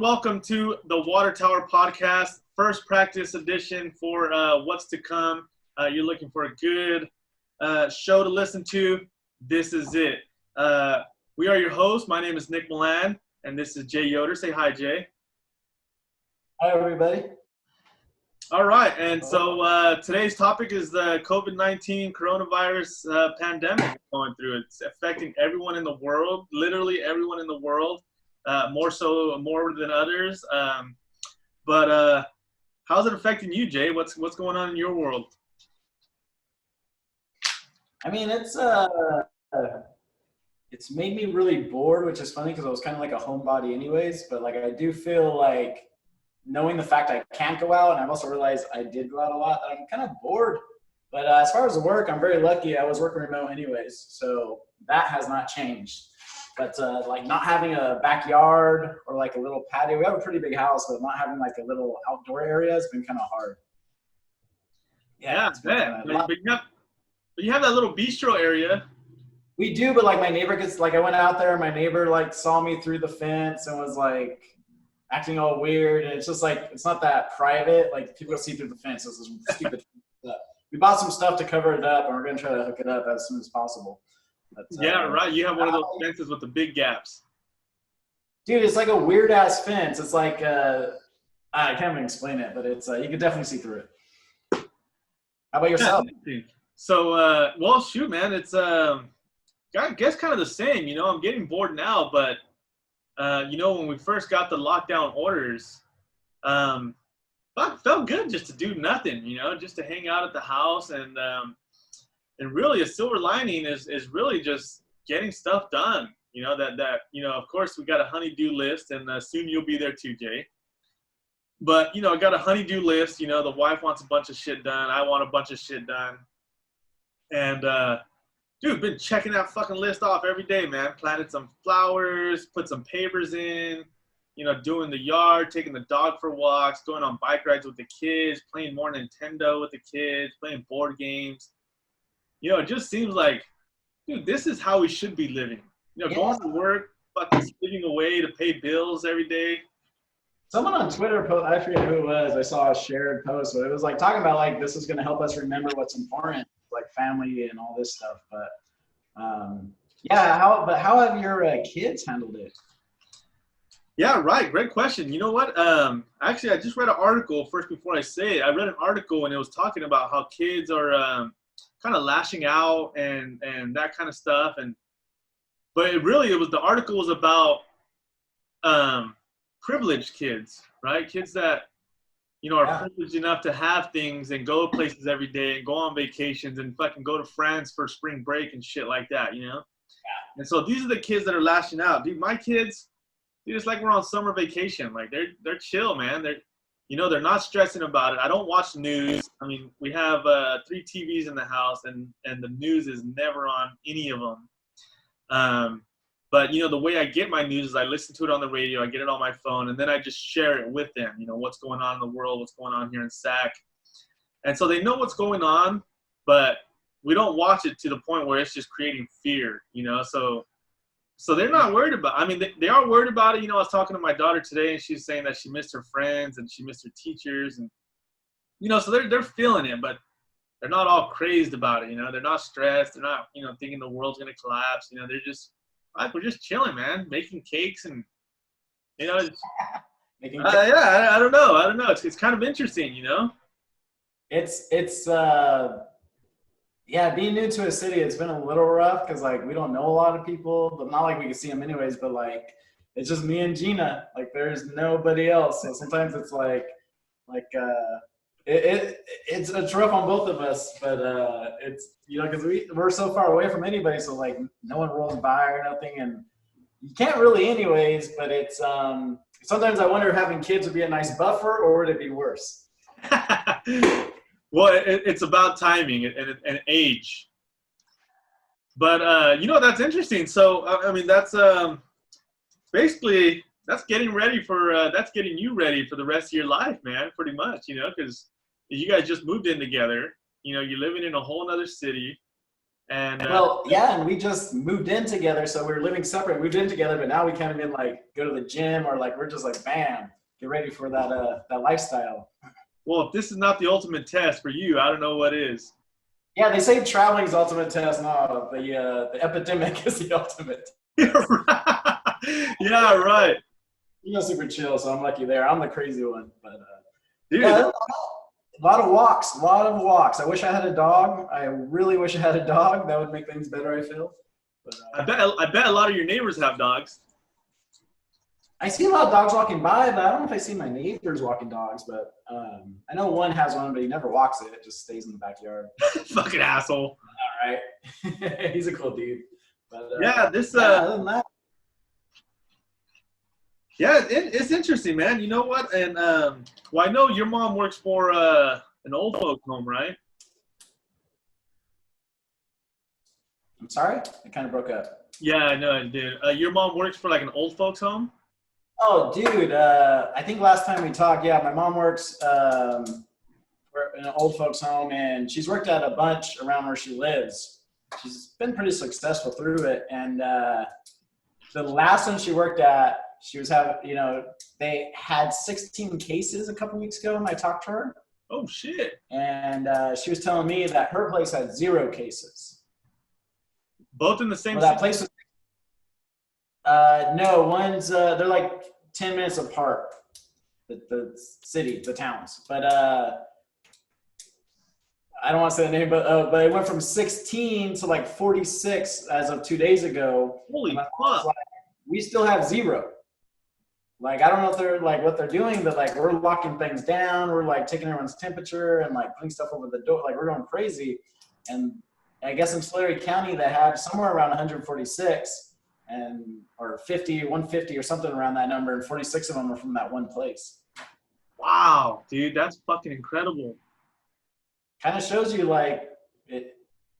welcome to the Water Tower Podcast, first practice edition for what's to come. You're looking for a good show to listen to. This is it. We are your hosts. My name is Nick Milan, and this is Jay Yoder. Say hi, Jay. Hi, everybody. All right, and so today's topic is the COVID-19 coronavirus pandemic going through. It's affecting everyone in the world, literally everyone in the world, more than others. But how's it affecting you, Jay? What's going on in your world? I mean, it's made me really bored, which is funny because I was kind of like a homebody anyways. But like, I do feel like, knowing the fact I can't go out, and I've also realized I did go out a lot, that I'm kind of bored. But as far as the work, I'm very lucky. I was working remote anyways, so that has not changed. But like not having a backyard or like a little patio, we have a pretty big house, but not having like a little outdoor area has been kind of hard. Yeah, but you have that little bistro area. We do, but like my neighbor gets, like I went out there, my neighbor like saw me through the fence and was like acting all weird, and it's just like, it's not that private, like people see through the fence. This is stupid stuff. We bought some stuff to cover it up, and we're gonna try to hook it up as soon as possible. But, yeah, right. You have one of those fences with the big gaps. Dude, it's like a weird ass fence. It's like I can't even explain it, but it's you can definitely see through it. How about yourself? Yeah, so well, shoot, man, it's I guess kind of the same. You know, I'm getting bored now, but you know, when we first got the lockdown orders, it felt good just to do nothing, you know, just to hang out at the house. And really a silver lining is really just getting stuff done, you know, that, you know, of course we got a honey-do list, and soon you'll be there too, Jay. But, you know, I got a honey-do list, you know, the wife wants a bunch of shit done. I want a bunch of shit done. And, dude, been checking that fucking list off every day, man. Planted some flowers, put some pavers in, you know, doing the yard, taking the dog for walks, going on bike rides with the kids, playing more Nintendo with the kids, playing board games. You know, it just seems like, dude, this is how we should be living. You know, going to work, fucking slaving away to pay bills every day. Someone on Twitter, I forget who it was, I saw a shared post, but it was like talking about like, this is going to help us remember what's important, like family and all this stuff. But yeah, how have your kids handled it? Yeah, right. Great question. You know what? Actually, I just read an article first before I say it. I read an article and it was talking about how kids are kind of lashing out and that kind of stuff. But the article was about privileged kids, right? Kids that, you know, are privileged enough to have things and go places every day and go on vacations and fucking go to France for spring break and shit like that, you know? Yeah. And so these are the kids that are lashing out. Dude, my kids, dude, it's like we're on summer vacation. Like they're chill, man. They're not stressing about it. I don't watch the news. I mean, we have 3 TVs in the house, and the news is never on any of them. But, you know, the way I get my news is I listen to it on the radio, I get it on my phone, and then I just share it with them, you know, what's going on in the world, what's going on here in Sac. And so they know what's going on, but we don't watch it to the point where it's just creating fear, you know. So they're not worried about it. I mean, they are worried about it. You know, I was talking to my daughter today, and she's saying that she missed her friends and she missed her teachers. And, you know, so they're feeling it, but they're not all crazed about it, you know. They're not stressed. They're not, you know, thinking the world's going to collapse. You know, they're just, like, we're just chilling, man, making cakes and, you know, yeah, I don't know. It's kind of interesting, you know. Yeah, being new to a city, it's been a little rough because like we don't know a lot of people, but not like we can see them anyways. But like it's just me and Gina. Like there's nobody else. So sometimes it's it's rough on both of us. But it's, you know, because we're so far away from anybody, so like no one rolls by or nothing, and you can't really anyways. But it's sometimes I wonder if having kids would be a nice buffer or would it be worse. Well, it's about timing and age. But, you know, that's interesting. So, I mean, that's basically, that's getting you ready for the rest of your life, man, pretty much, you know, because you guys just moved in together. You know, you're living in a whole other city. And Well, yeah, and we just moved in together, so we were living separate. Moved in together, but now we can't even like go to the gym or like we're just like bam, get ready for that lifestyle. well, if this is not the ultimate test for you, I don't know what is. Yeah, they say traveling is the ultimate test. No, the epidemic is the ultimate. Yeah, right. Yeah, right. You're super chill, so I'm lucky there. I'm the crazy one, but Dude, yeah, a lot of walks, a lot of walks. I wish I had a dog. I really wish I had a dog. That would make things better, I feel. But, I bet a lot of your neighbors have dogs. I see a lot of dogs walking by, but I don't know if I see my neighbors walking dogs. But I know one has one, but he never walks it. It just stays in the backyard. Fucking asshole. All right. He's a cool dude. But, yeah, this other than that, yeah, it's interesting, man. You know what? And well, I know your mom works for an old folks home, right? I'm sorry, it kind of broke up. Yeah, I know it did. Your mom works for like an old folks home? Oh, dude, I think last time we talked, yeah, my mom works in an old folks home, and she's worked at a bunch around where she lives. She's been pretty successful through it, and the last one she worked at, she was having, they had 16 cases a couple weeks ago when I talked to her. Oh, shit. And she was telling me that her place had 0 cases. Both in the same well, that place was, no, one's, they're like 10 minutes apart, the city, the towns. But I don't want to say the name, but it went from 16 to like 46 as of 2 days ago. Holy fuck. Like, we still have 0. Like, I don't know if they're like what they're doing, but like we're locking things down. We're like taking everyone's temperature and like putting stuff over the door. Like we're going crazy. And I guess in Tulare County, they had somewhere around 146 or 150 or something around that number. And 46 of them are from that one place. Wow, dude, that's fucking incredible. Kind of shows you like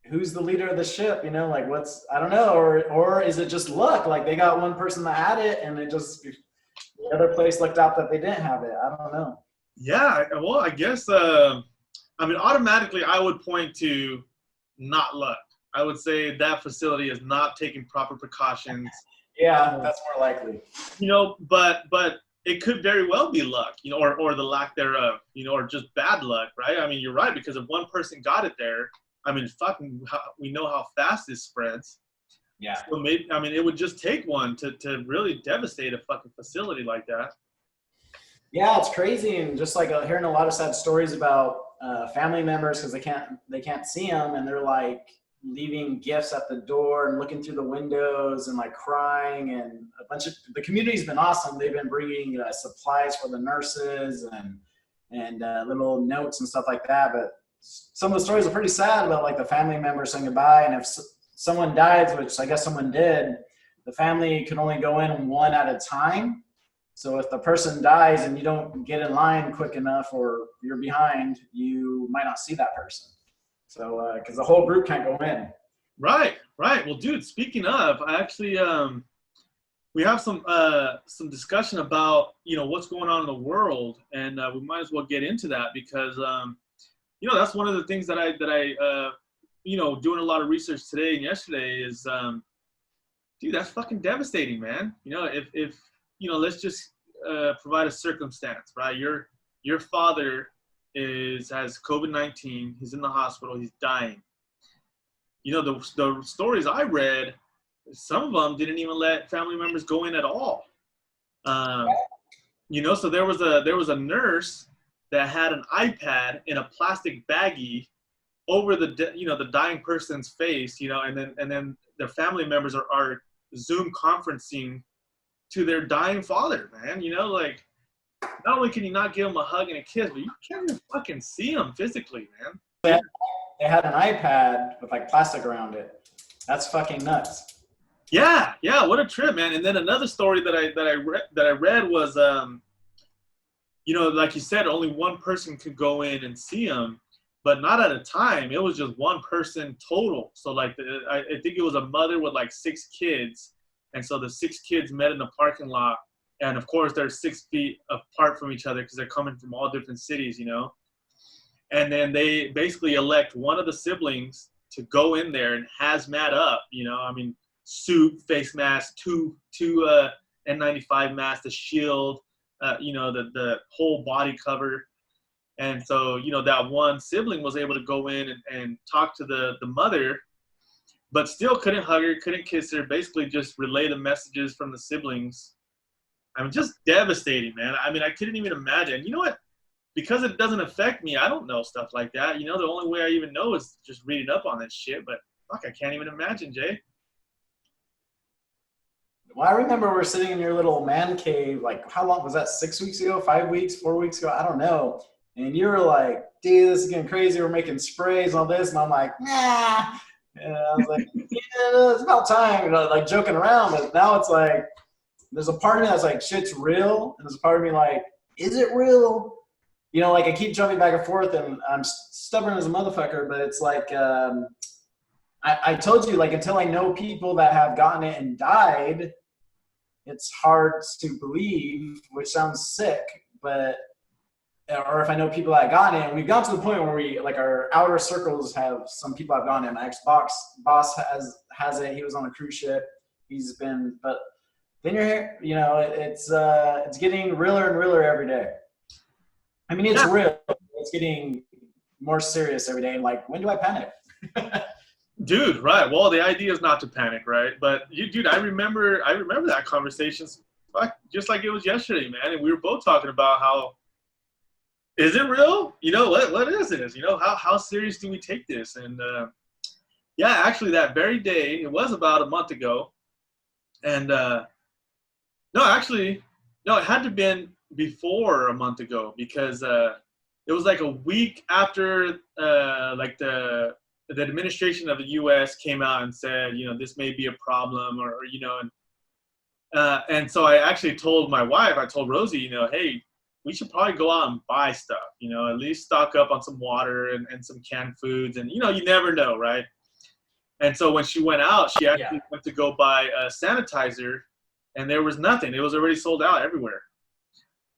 who's the leader of the ship, like I don't know, or is it just luck? Like they got one person that had it and the other place looked out that they didn't have it. I don't know. Yeah, well, I guess, automatically I would point to not luck. I would say that facility is not taking proper precautions. Yeah, that's more likely. But it could very well be luck, or the lack thereof, or just bad luck, right? I mean, you're right, because if one person got it there, we know how fast this spreads. Yeah. So maybe, it would just take one to really devastate a fucking facility like that. Yeah, it's crazy, and just like hearing a lot of sad stories about family members because they can't see them, and they're like leaving gifts at the door and looking through the windows and like crying, and the community's been awesome. They've been bringing supplies for the nurses and little notes and stuff like that. But some of the stories are pretty sad about like the family members saying goodbye, and if someone dies, which I guess someone did, the family can only go in one at a time. So if the person dies and you don't get in line quick enough or you're behind, you might not see that person. So, because the whole group can't go in. Right. Well, dude, speaking of, I actually, we have some discussion about, what's going on in the world, and we might as well get into that because, that's one of the things that I doing a lot of research today and yesterday is, dude, that's fucking devastating, man. If let's just provide a circumstance, right? Your father has COVID-19. He's in the hospital. He's dying. The stories I read, some of them didn't even let family members go in at all. So there was a nurse that had an iPad in a plastic baggie over the dying person's face, and then their family members are Zoom conferencing to their dying father, man. Like, not only can you not give him a hug and a kiss, but you can't even fucking see him physically, man. They had an iPad with like plastic around it. That's fucking nuts. Yeah, what a trip, man. And then another story that I read was, like you said, only one person could go in and see him, but not at a time. It was just one person total. So like, I think it was a mother with like 6 kids. And so the 6 kids met in the parking lot. And of course, they're 6 feet apart from each other because they're coming from all different cities, And then they basically elect one of the siblings to go in there and hazmat up, you know, I mean, suit, face mask, two N95 masks, the shield, you know, the whole body cover. And so, you know, that one sibling was able to go in and talk to the mother, but still couldn't hug her, couldn't kiss her, basically just relay the messages from the siblings. I mean, just devastating, man. I mean, I couldn't even imagine. You know what? Because it doesn't affect me, I don't know stuff like that. You know, the only way I even know is just reading up on that shit. But fuck, I can't even imagine, Jay. Well, I remember we're sitting in your little man cave, like, how long was that? 6 weeks ago, 5 weeks, 4 weeks ago? I don't know. And you were like, dude, this is getting crazy. We're making sprays and all this. And I'm like, nah. And I was like, yeah, it's about time, you know, like joking around. But now it's like, there's a part of me that's like, shit's real. And there's a part of me like, is it real? You know, like I keep jumping back and forth and I'm stubborn as a motherfucker, but it's like, I told you, like, until I know people that have gotten it and died, it's hard to believe, which sounds sick, but, or if I know people that got it, and we've gotten to the point where we, like, our outer circles have some people have gone in. My ex-boss has it. He was on a cruise ship. He's been, but then you're here, you know, it's getting realer and realer every day. I mean, it's real. It's getting more serious every day. And like, when do I panic? Dude, right. Well, the idea is not to panic, right? But dude, I remember that conversation just like it was yesterday, man. And we were both talking about how, is it real? You know, what is this? You know, how serious do we take this? And yeah, actually that very day, it was about a month ago. And no, it had to have been before a month ago, because it was like a week after like the administration of the U.S. came out and said, you know, this may be a problem, or you know, and so I actually told my wife, I told Rosie, you know, hey, we should probably go out and buy stuff, you know, at least stock up on some water and some canned foods, and you know, you never know, right? And so when she went out, she actually went to go buy a sanitizer, and there was nothing. It was already sold out everywhere.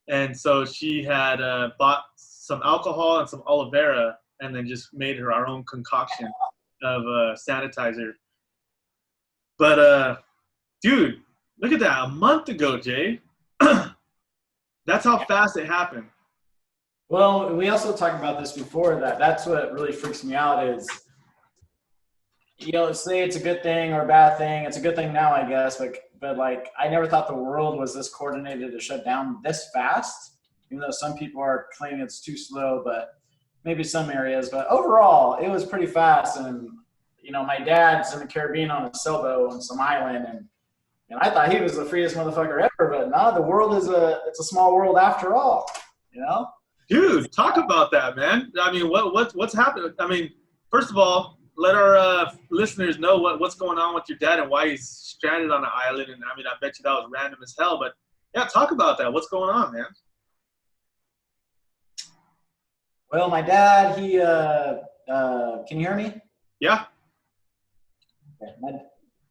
And so she had bought some alcohol and some aloe vera, and then just made our own concoction of sanitizer. But dude, look at that, a month ago, Jay. That's how fast it happened. Well, we also talked about this before, that's what really freaks me out is, you know, say it's a good thing or a bad thing. It's a good thing now, I guess, but like, I never thought the world was this coordinated to shut down this fast, even though some people are claiming it's too slow, but maybe some areas. But overall, it was pretty fast. And, you know, my dad's in the Caribbean on a sailboat on some island, and I thought he was the freest motherfucker ever, but nah, the world it's a small world after all, you know? Dude, talk about that, man. I mean, what's happening? I mean, first of all, let our listeners know what's going on with your dad and why he's stranded on an island. And I mean, I bet you that was random as hell, but yeah, talk about that. What's going on, man? Well, my dad, he, can you hear me? Yeah. Okay.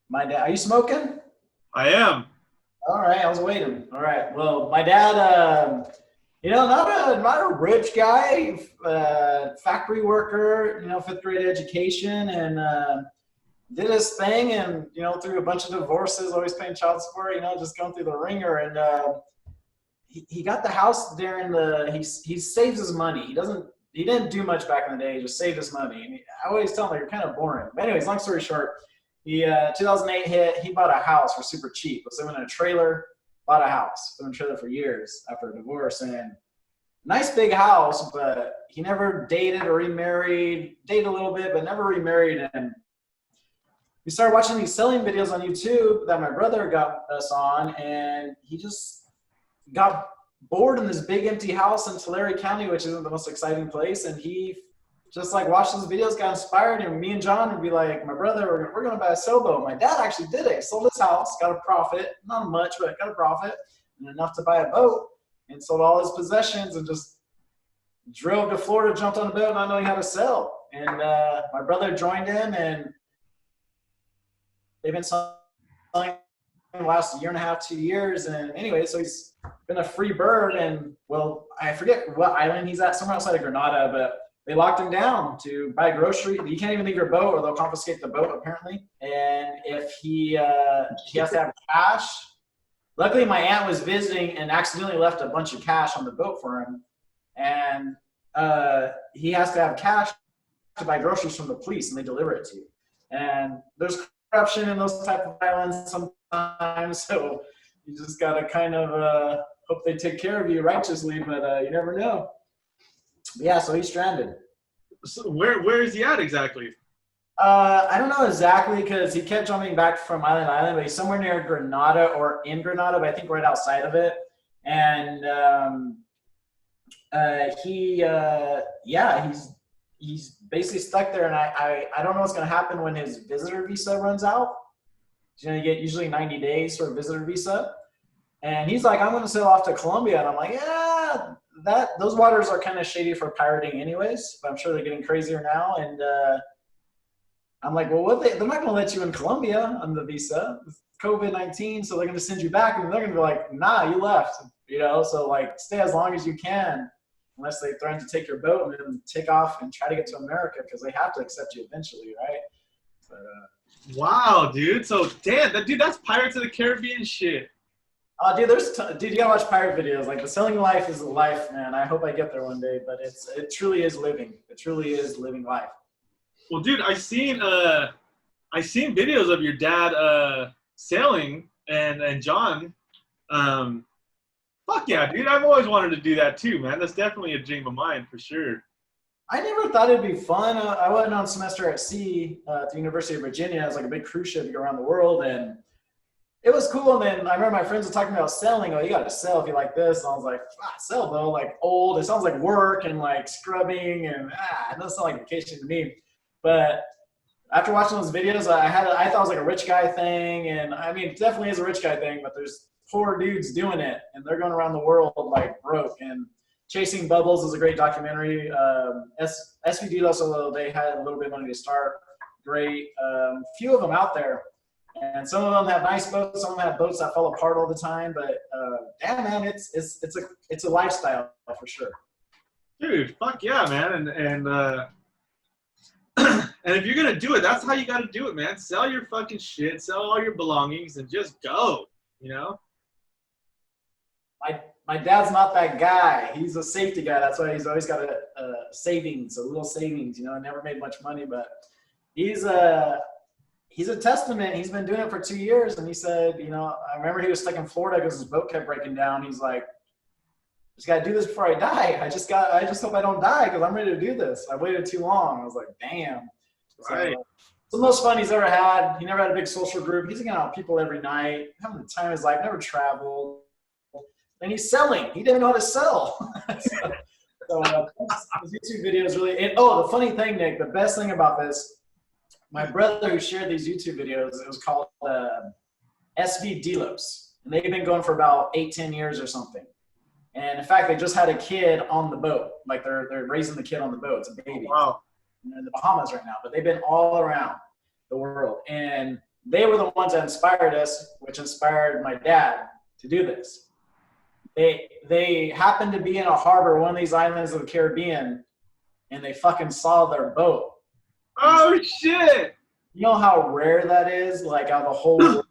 My dad, are you smoking? I am. All right, I was waiting. All right. Well, my dad, you know, not a rich guy, factory worker, you know, 5th grade education, and did his thing, and you know, through a bunch of divorces, always paying child support, you know, just going through the ringer, and he got the house during he saves his money. He didn't do much back in the day. He just saved his money. And I always tell him, like, you're kind of boring. But anyways, long story short, 2008 hit, he bought a house for super cheap. Was living in a trailer, bought a house, lived in a trailer for years after a divorce, and nice big house, but he never dated or remarried, dated a little bit, but never remarried. And we started watching these selling videos on YouTube that my brother got us on, and he just got bored in this big empty house in Tulare County, which isn't the most exciting place, and he just like watched those videos, got inspired, and me and John would be like, my brother, we're going to buy a sailboat. My dad actually did it. He sold his house, got a profit, not much, but got a profit, and enough to buy a boat, and sold all his possessions and just drove to Florida, jumped on a boat, not knowing how to sail. And my brother joined him, and they've been selling the last year and a half, 2 years. And anyway, so he's been a free bird, and well, I forget what island he's at, somewhere outside of Grenada, but they locked him down to buy groceries. You can't even leave your boat, or they'll confiscate the boat apparently. And if he has to have cash. Luckily, my aunt was visiting and accidentally left a bunch of cash on the boat for him, and he has to have cash to buy groceries from the police, and they deliver it to you. And there's corruption in those type of islands sometimes, so you just gotta kind of hope they take care of you righteously, but you never know. But yeah, so he's stranded. So where is he at exactly? I don't know exactly because he kept jumping back from island to island, but he's somewhere near Grenada or in Grenada, but I think right outside of it. And he's basically stuck there. And I don't know what's going to happen when his visitor visa runs out. He's going to get usually 90 days for a visitor visa. And he's like, I'm going to sail off to Colombia. And I'm like, yeah, those waters are kind of shady for pirating anyways, but I'm sure they're getting crazier now. And I'm like, well, they're not going to let you in Colombia on the visa. It's COVID-19, so they're going to send you back, and they're going to be like, nah, you left. So like, stay as long as you can, unless they threaten to take your boat and then take off and try to get to America, because they have to accept you eventually, right? But, wow, dude. So damn, that's Pirates of the Caribbean shit. Dude, you gotta watch pirate videos. Like, the sailing life is a life, man. I hope I get there one day, but it truly is living. It truly is living life. Well, dude, I seen videos of your dad sailing and John. Fuck yeah, dude! I've always wanted to do that too, man. That's definitely a dream of mine for sure. I never thought it'd be fun. I went on semester at sea at the University of Virginia. It was like a big cruise ship to go around the world, and it was cool. And then I remember my friends were talking about sailing. Oh, you got to sail if you like this. And I was like, sail though, like old. It sounds like work and like scrubbing, and it doesn't sound like vacation to me. But after watching those videos, I thought it was like a rich guy thing. And I mean, it definitely is a rich guy thing, but there's poor dudes doing it, and they're going around the world like broke. And Chasing Bubbles is a great documentary. SVD also, they had a little bit of money to start. Great. Few of them out there. And some of them have nice boats, some of them have boats that fall apart all the time. But damn, man, it's a lifestyle for sure. Dude, fuck yeah, man. And and if you're gonna do it, that's how you gotta do it, man. Sell your fucking shit, sell all your belongings, and just go. My dad's not that guy. He's a safety guy. That's why he's always got a little savings. Never made much money, but he's a testament. He's been doing it for 2 years, and he said, I remember he was stuck in Florida because his boat kept breaking down. He's like, just gotta do this before I die. I just hope I don't die because I'm ready to do this. I waited too long. I was like, damn. Right. So, it's the most fun he's ever had. He never had a big social group. He's hanging out with people every night, having the time of his life, never traveled. And he's selling. He didn't know how to sell. so his YouTube videos really. The funny thing, Nick, the best thing about this, my brother who shared these YouTube videos, it was called SV Delos. And they've been going for about 8-10 years or something. And in fact, they just had a kid on the boat. Like they're raising the kid on the boat. It's a baby. Wow. They're in the Bahamas right now, but they've been all around the world. And they were the ones that inspired us, which inspired my dad to do this. They happened to be in a harbor, one of these islands of the Caribbean, and they fucking saw their boat. Oh shit! You know how rare that is? Like out of the whole world.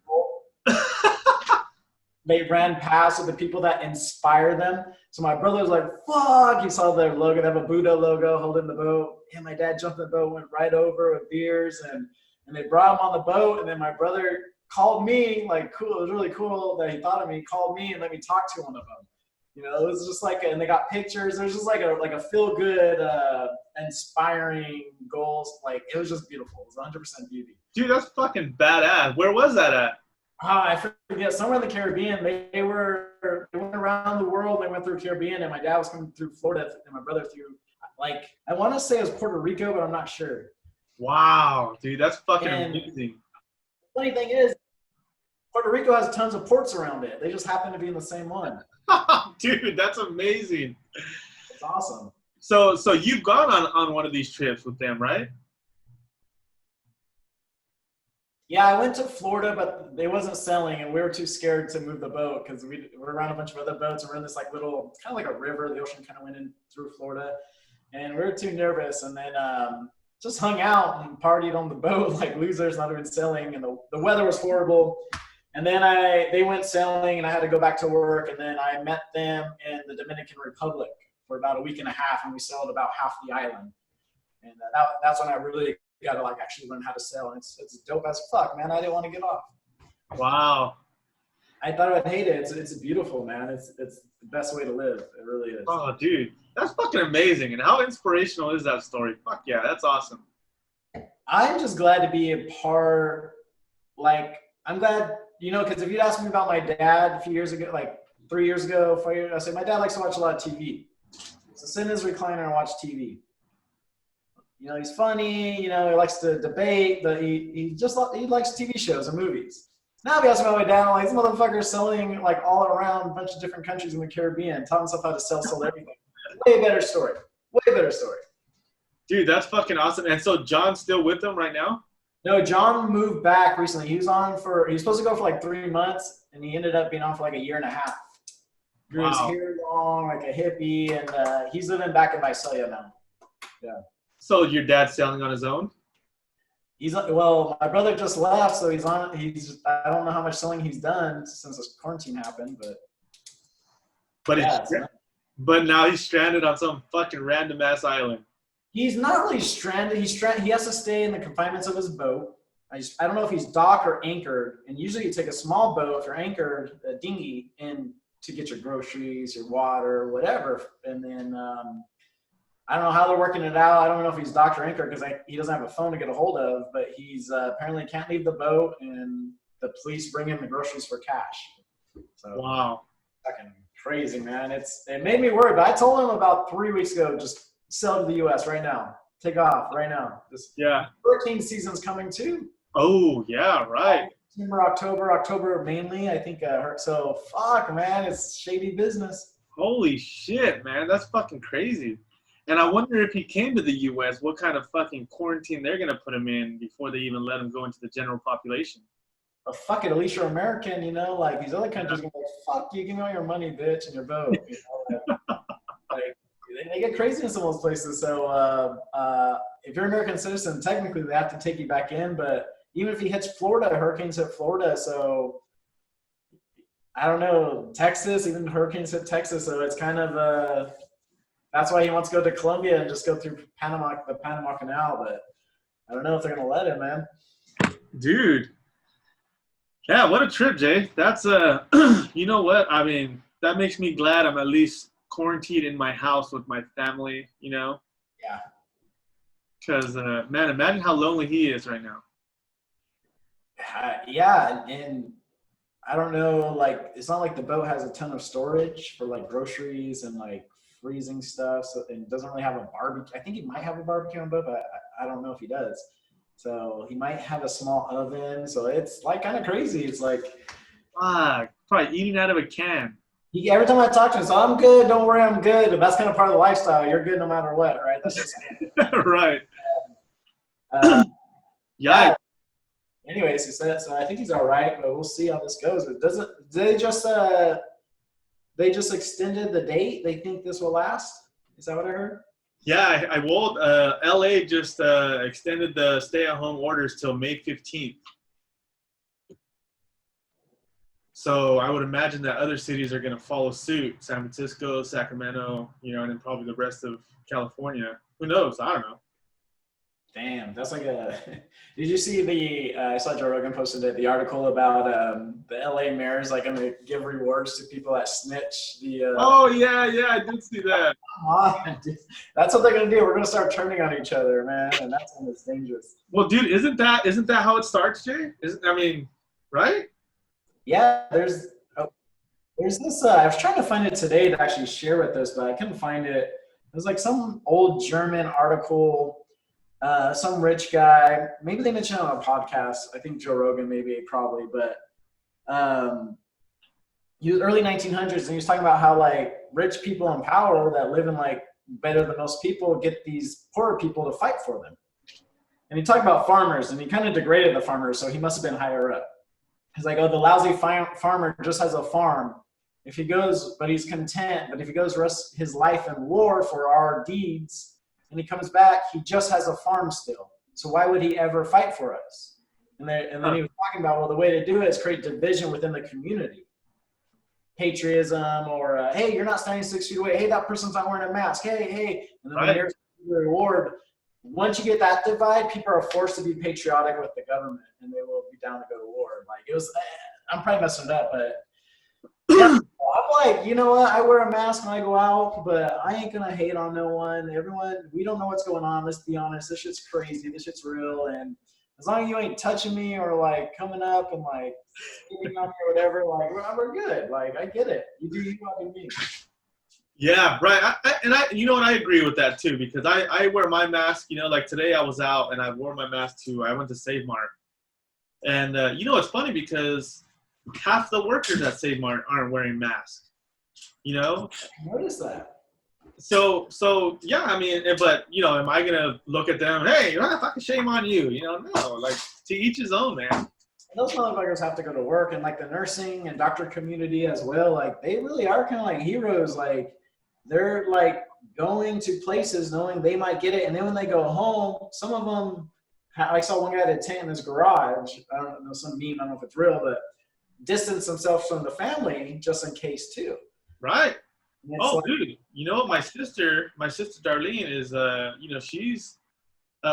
They ran past with the people that inspire them. So my brother was like, fuck, he saw their logo, they have a Buddha logo holding the boat. And my dad jumped in the boat, went right over with beers, and they brought him on the boat. And then my brother called me, like, cool, it was really cool that he thought of me, called me and let me talk to one of them. It was just like, and they got pictures. There was just like a feel good, inspiring goals. Like, it was just beautiful. It was 100% beauty. Dude, that's fucking badass. Where was that at? I forget, somewhere in the Caribbean. They went around the world. They went through Caribbean, and my dad was coming through Florida, and my brother through, like, I want to say it was Puerto Rico, but I'm not sure. Wow, dude, that's fucking amazing. The funny thing is, Puerto Rico has tons of ports around it. They just happen to be in the same one. Dude, that's amazing. It's awesome. So you've gone on one of these trips with them, right? Yeah, I went to Florida, but they wasn't selling, and we were too scared to move the boat because we're around a bunch of other boats, and we're in this like little, kind of like a river. The ocean kind of went in through Florida. and we were too nervous. And then just hung out and partied on the boat like losers, not even sailing. And the weather was horrible. And then they went sailing, and I had to go back to work. And then I met them in the Dominican Republic for about a week and a half, and we sailed about half the island. And that's when I really got to like actually learn how to sail. And it's dope as fuck, man. I didn't want to get off. Wow. I thought I'd hate it. It's beautiful, man. It's the best way to live. It really is. Oh, dude, that's fucking amazing. And how inspirational is that story? Fuck yeah, that's awesome. I'm just glad to be a part. Like, I'm glad, because if you'd asked me about my dad a few years ago, like 3 years ago, 4 years, I said my dad likes to watch a lot of TV. So sit in his recliner and watch TV. He's funny. He likes to debate, but he likes TV shows and movies. Now if you ask me about my dad, I'm like, this motherfucker's selling like all around a bunch of different countries in the Caribbean, taught himself how to sell everything. Way better story. Way better story. Dude, that's fucking awesome. And so John's still with them right now? No, John moved back recently. He was supposed to go for like 3 months, and he ended up being on for like a year and a half. Grew his hair long, like a hippie, and he's living back in Visalia now. Yeah. So your dad's sailing on his own? My brother just left, so I don't know how much sailing he's done since this quarantine happened, but now he's stranded on some fucking random ass island. He's not really stranded. He has to stay in the confinements of his boat. I don't know if he's docked or anchored, and usually you take a small boat if you're anchored, a dinghy, in to get your groceries, your water, whatever, and then I don't know how they're working it out. I don't know if he's docked or anchored because he doesn't have a phone to get a hold of, but he's apparently can't leave the boat, and the police bring him the groceries for cash. So, wow. Fucking crazy, man. It made me worried, but I told him about 3 weeks ago, just sail to the U.S. right now. Take off right now. Hurricane season's coming too. Oh, yeah, right. September, October mainly, I think. So, fuck, man. It's shady business. Holy shit, man. That's fucking crazy. And I wonder if he came to the U.S., what kind of fucking quarantine they're going to put him in before they even let him go into the general population. Well, fuck it. At least you're American, like these other countries are going to be like, fuck you, give me all your money, bitch, and your vote. Like, they get crazy in some of those places. So if you're an American citizen, technically they have to take you back in. But even if he hits Florida, hurricanes hit Florida. So I don't know, Texas, even hurricanes hit Texas. So it's kind of that's why he wants to go to Colombia and just go through the Panama Canal. But I don't know if they're going to let him, man. Dude. Yeah, what a trip, Jay. That's, you know what? I mean, that makes me glad I'm at least quarantined in my house with my family, Yeah. Because, man, imagine how lonely he is right now. Yeah, and I don't know, like, it's not like the boat has a ton of storage for, like, groceries and, like, freezing stuff, so it doesn't really have a barbecue. I think he might have a barbecue on boat, but I don't know if he does. So he might have a small oven. So it's like kind of crazy. It's like probably eating out of a can. Every time I talk to him, so I'm good. Don't worry, I'm good. And that's kind of part of the lifestyle. You're good no matter what, right? That's just right. Yeah. Anyways, he said so. I think he's all right, but we'll see how this goes. But they just extended the date? They think this will last? Is that what I heard? Yeah, I will. LA just extended the stay-at-home orders till May 15th. So I would imagine that other cities are going to follow suit. San Francisco, Sacramento, and then probably the rest of California. Who knows? I don't know. Damn, that's like did you see I saw Joe Rogan posted the article about the LA mayor's like going to give rewards to people that snitch oh, yeah, I did see that. Come on, dude. That's what they're going to do. We're going to start turning on each other, man, and that's when it's dangerous. Well, dude, isn't that how it starts, Jay? Right? Yeah, there's this, I was trying to find it today to actually share with us, but I couldn't find it. It was like some old German article. Some rich guy, maybe they mentioned it on a podcast. I think Joe Rogan, probably, but he was early 1900s, and he was talking about how like rich people in power that live in like better than most people get these poorer people to fight for them. And he talked about farmers, and he kind of degraded the farmers, so he must have been higher up. He's like, oh, the lousy farmer just has a farm. But he's content. But if he goes rest his life in war for our deeds, and he comes back, he just has a farm still. So why would he ever fight for us? And then he was talking about, well, the way to do it is create division within the community. Patriotism, or hey, you're not standing 6 feet away. Hey, that person's not wearing a mask. Hey. And then there's the reward. Once you get that divide, people are forced to be patriotic with the government, and they will be down to go to war. Like, it was, I'm probably messing it up, but yeah, I'm like, you know what? I wear a mask when I go out, but I ain't gonna hate on no one. Everyone, we don't know what's going on. Let's be honest. This shit's crazy. This shit's real, and as long as you ain't touching me or like coming up and like hitting on me or whatever, like we're good. Like, I get it. You do you fucking me. Yeah, right. You know what? I agree with that too, because I wear my mask. You know, like today I was out and I wore my mask too. I went to Save Mart, and you know, it's funny because half the workers at Save Mart aren't wearing masks. You know, I noticed that. So yeah, I mean, but you know, am I gonna look at them? Hey, fucking shame on you. You know, no, like to each his own, man. Those motherfuckers have to go to work, and like the nursing and doctor community as well. Like, they really are kind of like heroes. Like, they're like going to places knowing they might get it, and then when they go home, some of them, I saw one guy at a tent in his garage. I don't know, some meme, I don't know if it's real, but distance themselves from the family just in case too. Right. Oh, like, dude, you know, my sister Darlene is, you know, she's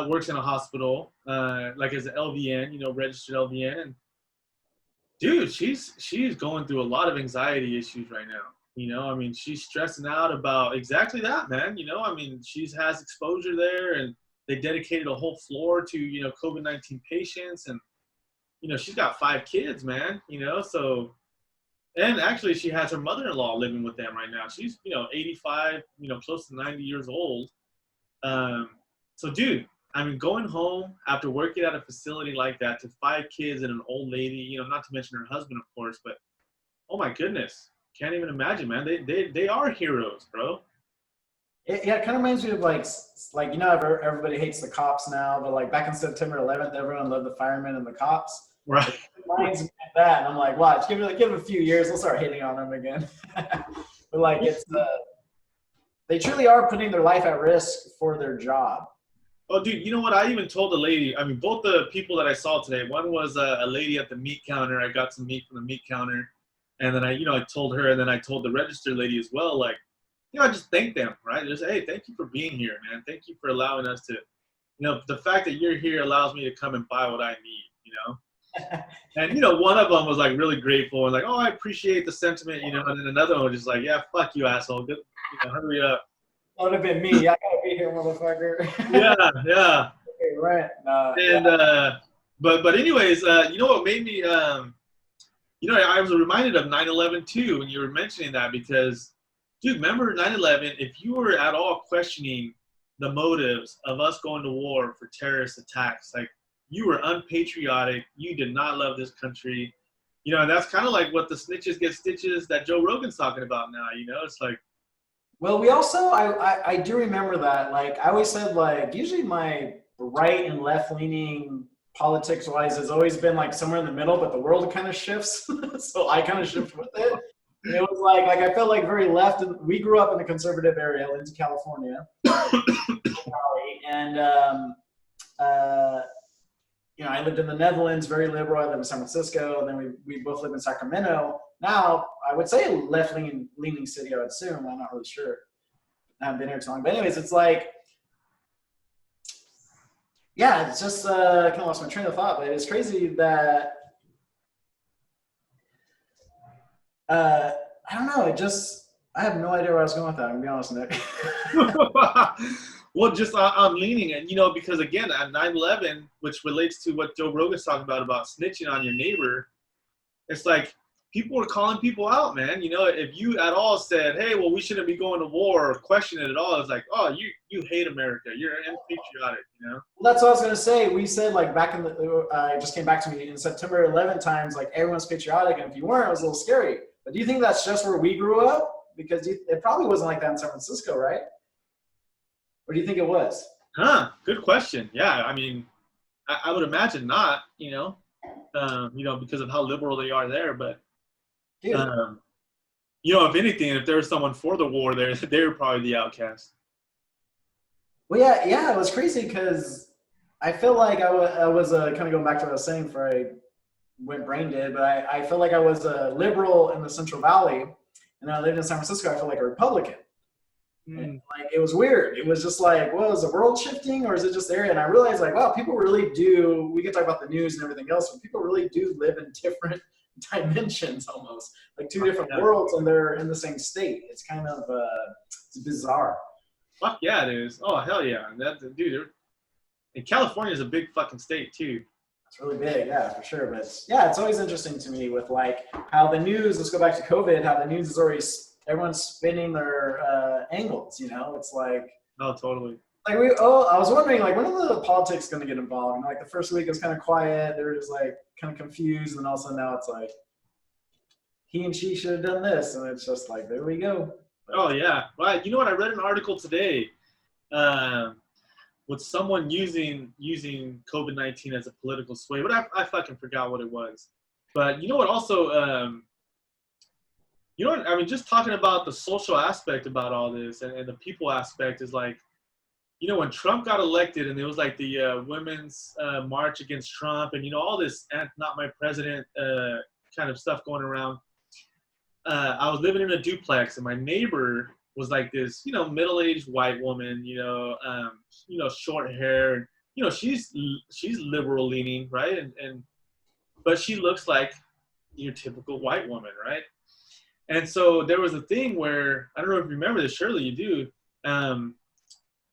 works in a hospital, like as an LVN, you know, registered LVN, and dude, she's going through a lot of anxiety issues right now. You know, I mean, she's stressing out about exactly that, man. You know, I mean, she has exposure there, and they dedicated a whole floor to, you know, COVID-19 patients, and you know, she's got 5 kids, man. You know, so. And actually, she has her mother-in-law living with them right now. She's, you know, 85, you know, close to 90 years old. So, dude, I mean, going home after working at a facility like that to 5 kids and an old lady, you know, not to mention her husband, of course, but oh my goodness, can't even imagine, man. They are heroes, bro. it kind of reminds me of like you know, everybody hates the cops now, but like back in September 11th, everyone loved the firemen and the cops. Right. It reminds me of that, and I'm like, watch, give it a few years, we'll start hitting on them again. But like, it's they truly are putting their life at risk for their job. Oh, dude, you know what? I even told the lady. I mean, both the people that I saw today. One was a lady at the meat counter. I got some meat from the meat counter, and then I told her, and then I told the register lady as well. Like, you know, I just thank them, right? Just, hey, thank you for being here, man. Thank you for allowing us to, you know, the fact that you're here allows me to come and buy what I need, you know. And you know, one of them was like really grateful and like, oh, I appreciate the sentiment, you know. And then another one was just like, yeah, fuck you, asshole. Good, you know, hurry up. That would have been me. I gotta be here, motherfucker. Yeah. Okay, right. And but anyways, you know what made me, you know, I was reminded of 9/11 too when you were mentioning that, because, dude, remember 9/11? If you were at all questioning the motives of us going to war for terrorist attacks, like, you were unpatriotic. You did not love this country. You know, and that's kind of like what the snitches get stitches that Joe Rogan's talking about now. You know, it's like. Well, we also, I do remember that. Like, I always said, like, usually my right and left leaning politics wise has always been like somewhere in the middle, but the world kind of shifts. So I kind of shift with it. And it was like I felt like very left. And we grew up in a conservative area, Lindsay, California. And, you know, I lived in the Netherlands, very liberal. I lived in San Francisco, and then we both live in Sacramento. Now, I would say left-leaning city, I would assume. I'm not really sure. I haven't been here too long. But anyways, it's like, yeah, it's just kind of lost my train of thought. But it's crazy that, I don't know. I have no idea where I was going with that. I'm going to be honest, Nick. Well, just I'm leaning, and you know, because again, at 9/11, which relates to what Joe Rogan's talking about snitching on your neighbor, it's like people were calling people out, man. You know, if you at all said, "Hey, well, we shouldn't be going to war," or question it at all, it's like, "Oh, you hate America. You're unpatriotic," you know. Well, that's what I was gonna say. We said like back in the, it just came back to me in September 11 times, like everyone's patriotic, and if you weren't, it was a little scary. But do you think that's just where we grew up? Because it probably wasn't like that in San Francisco, right? Or do you think it was? Good question. Yeah, I mean, I would imagine not, you know, because of how liberal they are there. But, you know, if anything, if there was someone for the war there, they were probably the outcast. Well, yeah, it was crazy because I feel like I was kind of going back to what I was saying before I went brain dead, but I feel like I was a liberal in the Central Valley, and I lived in San Francisco. I feel like a Republican. And Mm. like it was weird. It was just like, well, is the world shifting or is it just the area? And I realized like, wow, people really do. We can talk about the news and everything else, but people really do live in different dimensions, almost like two different Yeah. worlds, and they're in the same state. It's kind of it's bizarre. Fuck yeah, it is. Oh hell yeah, that dude. And California is a big fucking state too. It's really big, yeah, for sure. But yeah, it's always interesting to me with like how the news. Let's go back to COVID. How the news is already everyone's spinning their angles. You know, it's like. Oh, totally. Like I was wondering, like, when are the politics going to get involved? And like the first week it was kind of quiet. They were just like kind of confused, and all of a sudden now it's like he and she should have done this, and it's just like there we go. Oh yeah. Well, you know what? I read an article today with someone using COVID-19 as a political sway, but I fucking forgot what it was. But you know what? Also, you know what? I mean, just talking about the social aspect about all this and the people aspect is like, you know, when Trump got elected and there was like the women's march against Trump and, you know, all this not my president kind of stuff going around. I was living in a duplex and my neighbor was like this, you know, middle-aged white woman, you know, short hair. And, you know, she's liberal leaning, right? And but she looks like your typical white woman, right? And so there was a thing where, I don't know if you remember this, surely you do.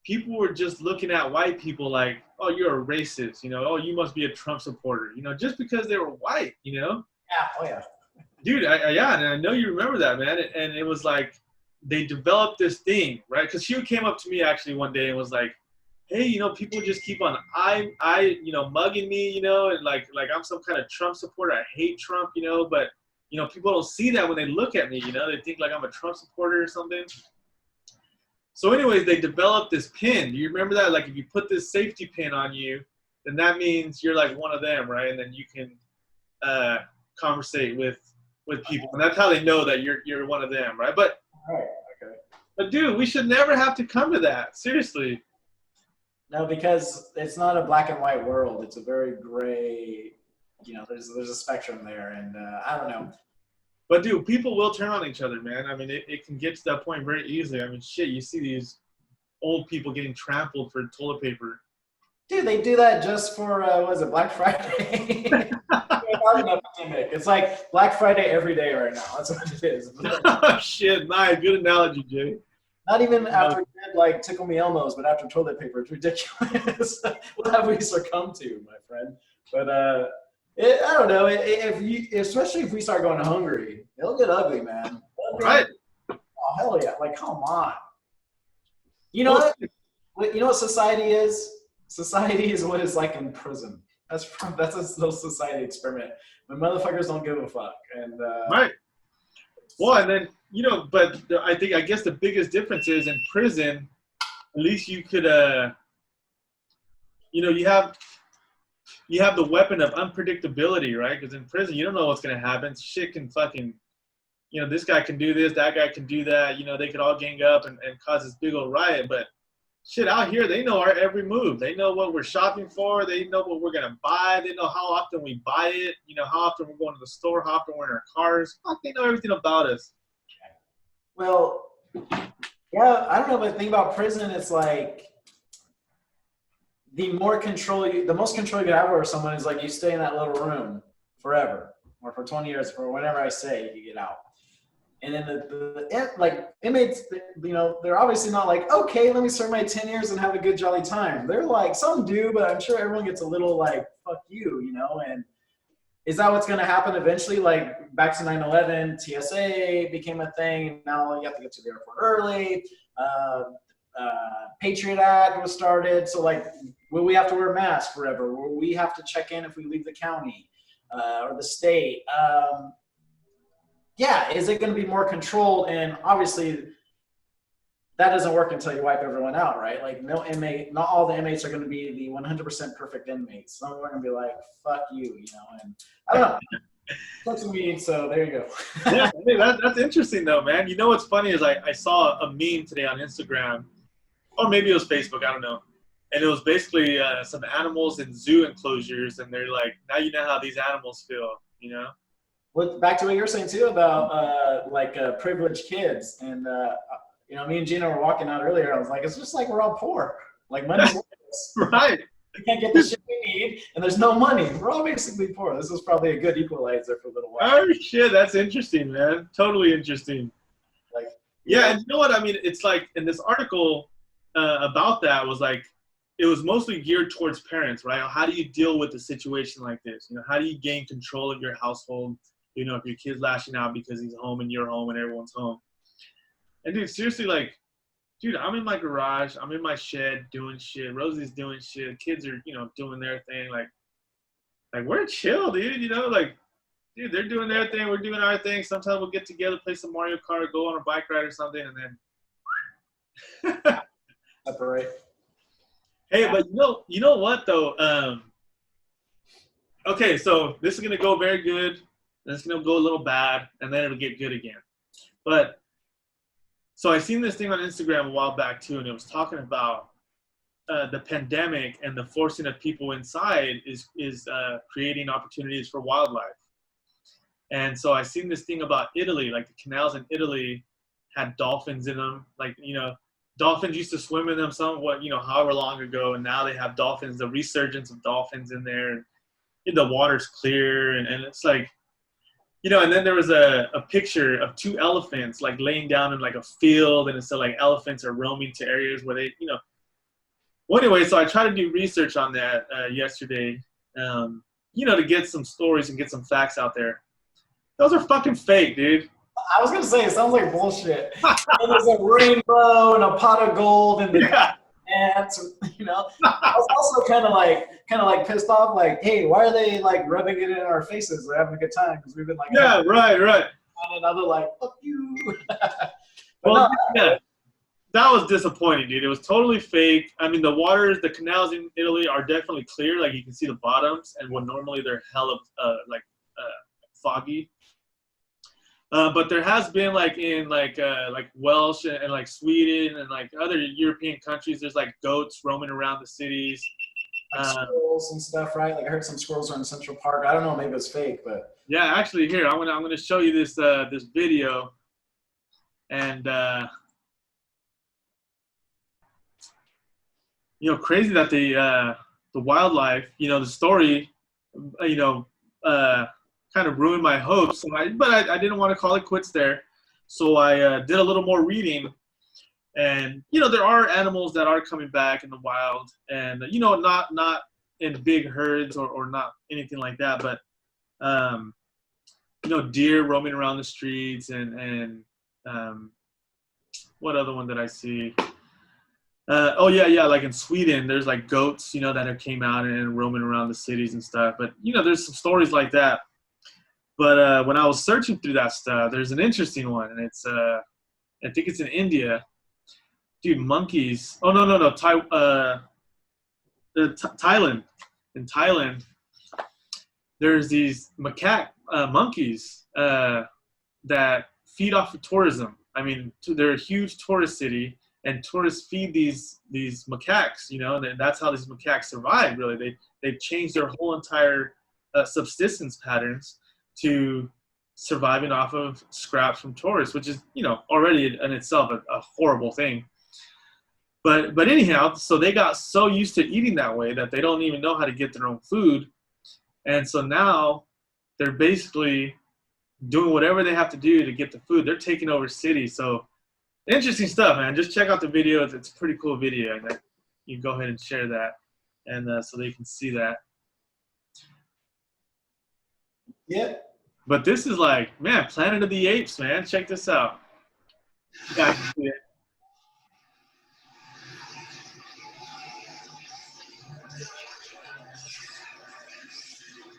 People were just looking at white people like, oh, you're a racist, you know, oh, you must be a Trump supporter, you know, just because they were white, you know? Yeah, oh yeah. Dude, yeah, and I know you remember that, man. And it was like, they developed this thing, right? Because she came up to me actually one day and was like, hey, you know, people just keep on, you know, mugging me, you know, and like I'm some kind of Trump supporter. I hate Trump, you know, but, you know, people don't see that when they look at me, you know, they think like I'm a Trump supporter or something. So anyways, they developed this pin. Do you remember that? Like if you put this safety pin on you, then that means you're like one of them, right? And then you can conversate with people. And that's how they know that you're one of them, right? But Right. Okay. But dude, we should never have to come to that. Seriously. No, because it's not a black and white world. It's a very gray, you know, there's a spectrum there. And I don't know. But dude, people will turn on each other, man. I mean, it can get to that point very easily. I mean, shit, you see these old people getting trampled for toilet paper. Dude, they do that just for, what is it, Black Friday? It's like Black Friday every day right now. That's what it is. Oh, shit, nice. Good analogy, Jay. Not even after like Tickle Me Elmos, but after toilet paper. It's ridiculous. What have we succumbed to, my friend? But I don't know. Especially if we start going hungry, it'll get ugly, man. Right. Oh, hell yeah. Like, come on. You know what? You know what society is? Society is what it's like in prison. That's a little society experiment. When motherfuckers don't give a fuck. And right. Well, and then, you know, but I guess the biggest difference is in prison, at least you could, you know, you have the weapon of unpredictability, right? Because in prison, you don't know what's going to happen. Shit can fucking, you know, this guy can do this, that guy can do that. You know, they could all gang up and cause this big old riot. But shit, out here, they know our every move. They know what we're shopping for. They know what we're going to buy. They know how often we buy it. You know, how often we're going to the store, how often we're in our cars. Fuck, they know everything about us. Well, yeah, I don't know, but the thing about prison, it's like the most control you can have over someone is like you stay in that little room forever or for 20 years or whenever I say you get out. And then the like inmates, you know, they're obviously not like, okay, let me serve my 10 years and have a good jolly time. They're like, some do, but I'm sure everyone gets a little like, fuck you, you know, and is that what's going to happen eventually? Like back to 9/11, TSA became a thing. Now you have to get to the airport early. Patriot Act was started. So like, will we have to wear masks forever? Will we have to check in if we leave the county or the state? Yeah, is it going to be more controlled? And obviously, that doesn't work until you wipe everyone out, right? Like not all the inmates are going to be the 100% perfect inmates. Some of them are going to be like, fuck you, you know, and I don't know. That's a mean, so there you go. Yeah, I mean, that's interesting though, man. You know what's funny is I saw a meme today on Instagram, or maybe it was Facebook, I don't know. And it was basically some animals in zoo enclosures, and they're like, now you know how these animals feel, you know? Well, back to what you were saying too about privileged kids, and me and Gina were walking out earlier. I was like, it's just like we're all poor. Like money's worthless. Right. We can't get the shit we need, and there's no money. We're all basically poor. This is probably a good equalizer for a little while. Oh shit, that's interesting, man. Totally interesting. Like, yeah, and you know what I mean? It's like in this article about that was like, it was mostly geared towards parents, right? How do you deal with a situation like this? You know, how do you gain control of your household? You know, if your kid's lashing out because he's home and you're home and everyone's home. And dude, seriously, like, dude, I'm in my garage, I'm in my shed doing shit. Rosie's doing shit. Kids are, doing their thing. Like we're chill, dude. You know, like, dude, they're doing their thing, we're doing our thing. Sometimes we'll get together, play some Mario Kart, go on a bike ride or something, and then separate. Hey, but you know what though? Okay, so this is gonna go very good, then it's gonna go a little bad, and then it'll get good again. But so I seen this thing on Instagram a while back too, and it was talking about the pandemic and the forcing of people inside is creating opportunities for wildlife. And so I seen this thing about Italy, like the canals in Italy had dolphins in them, like, dolphins used to swim in them however long ago, and now they have dolphins, the resurgence of dolphins in there, and the water's clear, and it's like, and then there was a picture of two elephants like laying down in like a field, and it said like elephants are roaming to areas where they, well, anyway, so I tried to do research on that yesterday, to get some stories and get some facts out there. Those are fucking fake, dude. I was gonna say, it sounds like bullshit. And there's a rainbow and a pot of gold and the ants, I was also kind of like pissed off, like, hey, why are they like rubbing it in our faces? They're having a good time because we've been like, right. And another like, fuck you. Well, yeah, that was disappointing, dude. It was totally fake. I mean, the canals in Italy are definitely clear, like you can see the bottoms, and when normally they're hella foggy. But there has been like in like Welsh and like Sweden and like other European countries, there's like goats roaming around the cities. Like squirrels and stuff, right? Like I heard some squirrels are in Central Park. I don't know, maybe it's fake, but yeah, actually, here I'm gonna show you this this video, and crazy that the wildlife, the story, kind of ruined my hopes. But I didn't want to call it quits there. So I did a little more reading. And, there are animals that are coming back in the wild. And, not in big herds or not anything like that. But, deer roaming around the streets. And what other one did I see? Like in Sweden, there's like goats, that came out and roaming around the cities and stuff. But, there's some stories like that. But when I was searching through that stuff, there's an interesting one, and it's I think it's in India. Dude, monkeys. Oh no, Thailand. In Thailand, there's these macaque monkeys that feed off of tourism. I mean, they're a huge tourist city, and tourists feed these macaques. And that's how these macaques survive. Really, they've changed their whole entire subsistence patterns to surviving off of scraps from tourists, which is, already in itself a horrible thing. But anyhow, so they got so used to eating that way that they don't even know how to get their own food. And so now they're basically doing whatever they have to do to get the food. They're taking over cities. So interesting stuff, man. Just check out the video. It's a pretty cool video. And you can go ahead and share that, and so they can see that. Yeah. But this is like, man, Planet of the Apes, man. Check this out. Yeah, I can see it.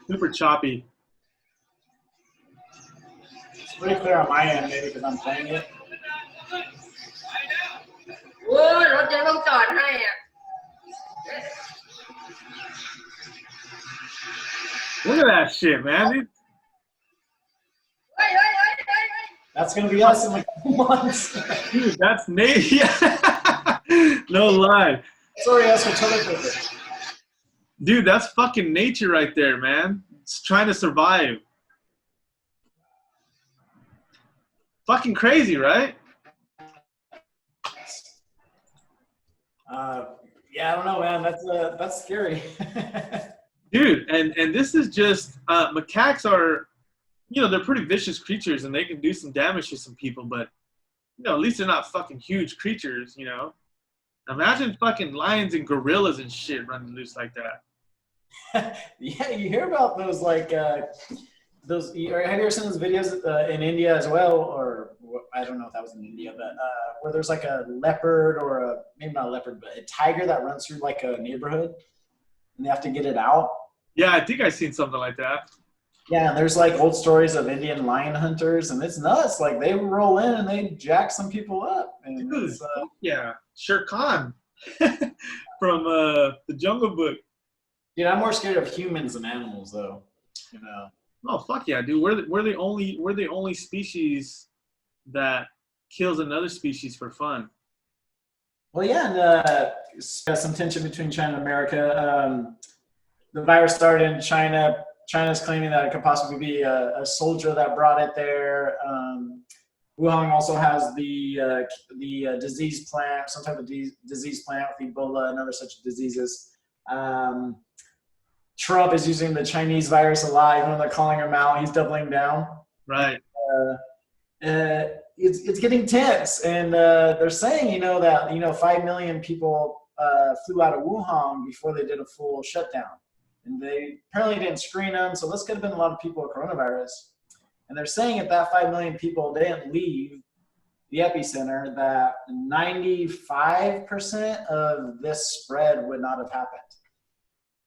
Super choppy. It's pretty clear on my end, maybe because I'm playing it. Look at that shit, man. That's gonna be us in like 2 months. Dude, that's native. No lie. Sorry, ask for toilet paper. Dude, that's fucking nature right there, man. It's trying to survive. Fucking crazy, right? Yeah, I don't know, man. That's scary. Dude, and this is just macaques are, they're pretty vicious creatures and they can do some damage to some people, but at least they're not fucking huge creatures. Imagine fucking lions and gorillas and shit running loose like that. Yeah, you hear about those those. Have you ever seen those videos in India as well, or I don't know if that was in India, but where there's like a leopard or maybe not a leopard, but a tiger that runs through like a neighborhood, and they have to get it out. Yeah, I think I've seen something like that. Yeah, and there's like old stories of Indian lion hunters, and it's nuts. Like they roll in and they jack some people up. And Dude, yeah, Shere Khan from the Jungle Book. Dude, I'm more scared of humans than animals, though. Oh fuck yeah, dude! We're the only species that kills another species for fun. Well, yeah, and some tension between China and America. The virus started in China. China's claiming that it could possibly be a soldier that brought it there. Wuhan also has the disease plant, some type of disease plant with Ebola and other such diseases. Trump is using the Chinese virus a lot, even when they're calling him out. He's doubling down. Right. It's getting tense, and they're saying, that 5 million people flew out of Wuhan before they did a full shutdown, and they apparently didn't screen them. So this could have been a lot of people with coronavirus. And they're saying if that 5 million people didn't leave the epicenter, that 95% of this spread would not have happened.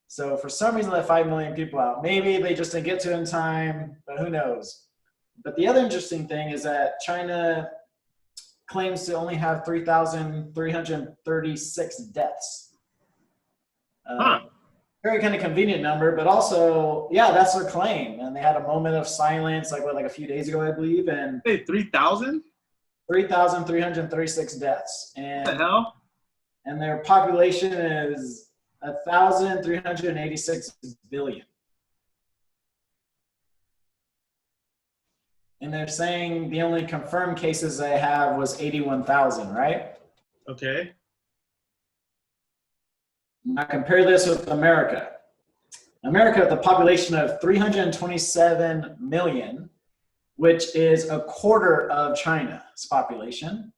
So for some reason, that 5 million people out. Maybe they just didn't get to it in time, but who knows? But the other interesting thing is that China claims to only have 3,336 deaths. Very kind of convenient number, but also, yeah, that's their claim. And they had a moment of silence, like a few days ago, I believe. And hey, 3,000? 3,336 deaths. And what the hell? And their population is 1,386 billion. And they're saying the only confirmed cases they have was 81,000, right? Okay. Now compare this with America. America, the population of 327 million, which is a quarter of China's population.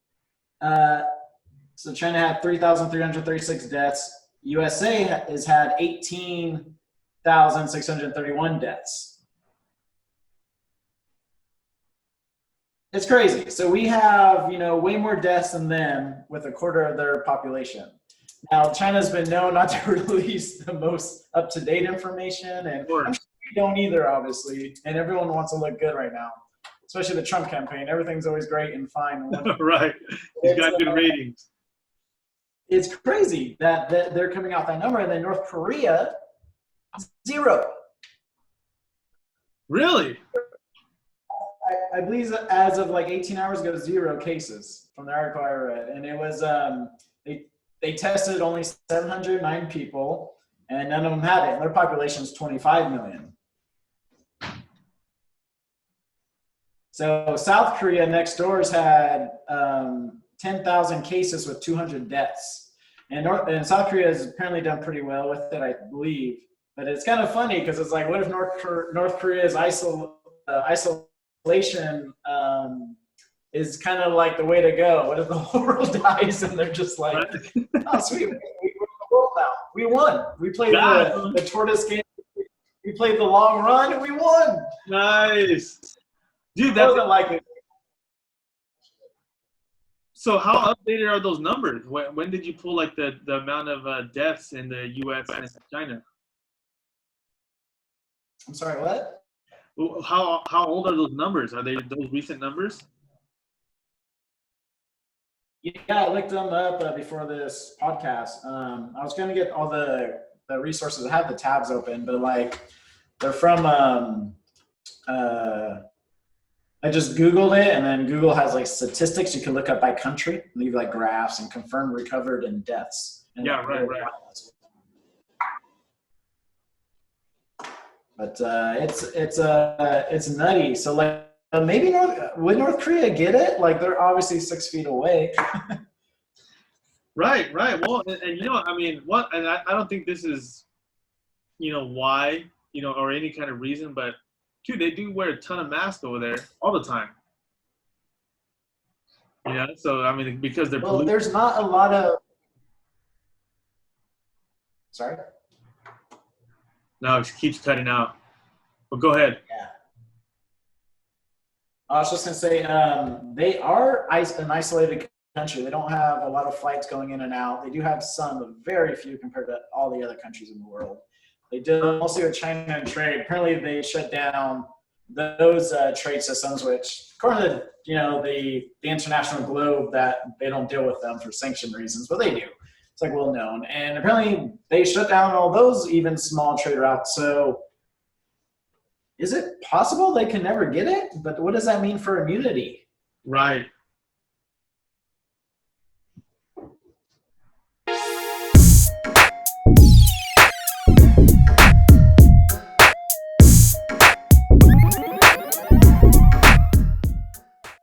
So China had 3,336 deaths. USA has had 18,631 deaths. It's crazy. So we have, way more deaths than them with a quarter of their population. Now, China's been known not to release the most up-to-date information, and I'm sure we don't either, obviously. And everyone wants to look good right now, especially the Trump campaign. Everything's always great and fine. Right. He's got good ratings. It's crazy that they're coming out that number, and then North Korea, 0. Really? I believe as of 18 hours ago, 0 cases from the article I read. And it was, they tested only 709 people, and none of them had it. And their population is 25 million. So South Korea next door has had 10,000 cases with 200 deaths. And South Korea has apparently done pretty well with it, I believe. But it's kind of funny because it's like, what if North Korea's isolation is kind of like the way to go? What if the whole world dies and they're just like, oh, sweet, we won the world now. We won. We played the tortoise game. We played the long run and we won. Nice. Dude, that wasn't like it. So how updated are those numbers? When did you pull the amount of deaths in the U.S. and China? I'm sorry, what? How old are those numbers? Are they those recent numbers? Yeah, I looked them up before this podcast. I was going to get all the resources. I have the tabs open, but they're from I just Googled it, and then Google has like statistics you can look up by country, and leave like graphs and confirmed recovered and deaths. And Yeah, right. But it's nutty. So like maybe would North Korea get it? Like they're obviously 6 feet away. Right. Well, and you know, I mean, and I don't think this is, why, or any kind of reason, but dude, they do wear a ton of masks over there all the time. So I mean, because they're well, there's not a lot of. Sorry. No, it keeps cutting out. But go ahead. Yeah. I was just gonna say they are an isolated country. They don't have a lot of flights going in and out. They do have some, but very few compared to all the other countries in the world. They deal mostly with China and trade. Apparently, they shut down those trade systems, which, according to the international globe, that they don't deal with them for sanction reasons, but they do. It's like well known. And apparently, they shut down all those even small trade routes. So, is it possible they can never get it? But what does that mean for immunity? Right.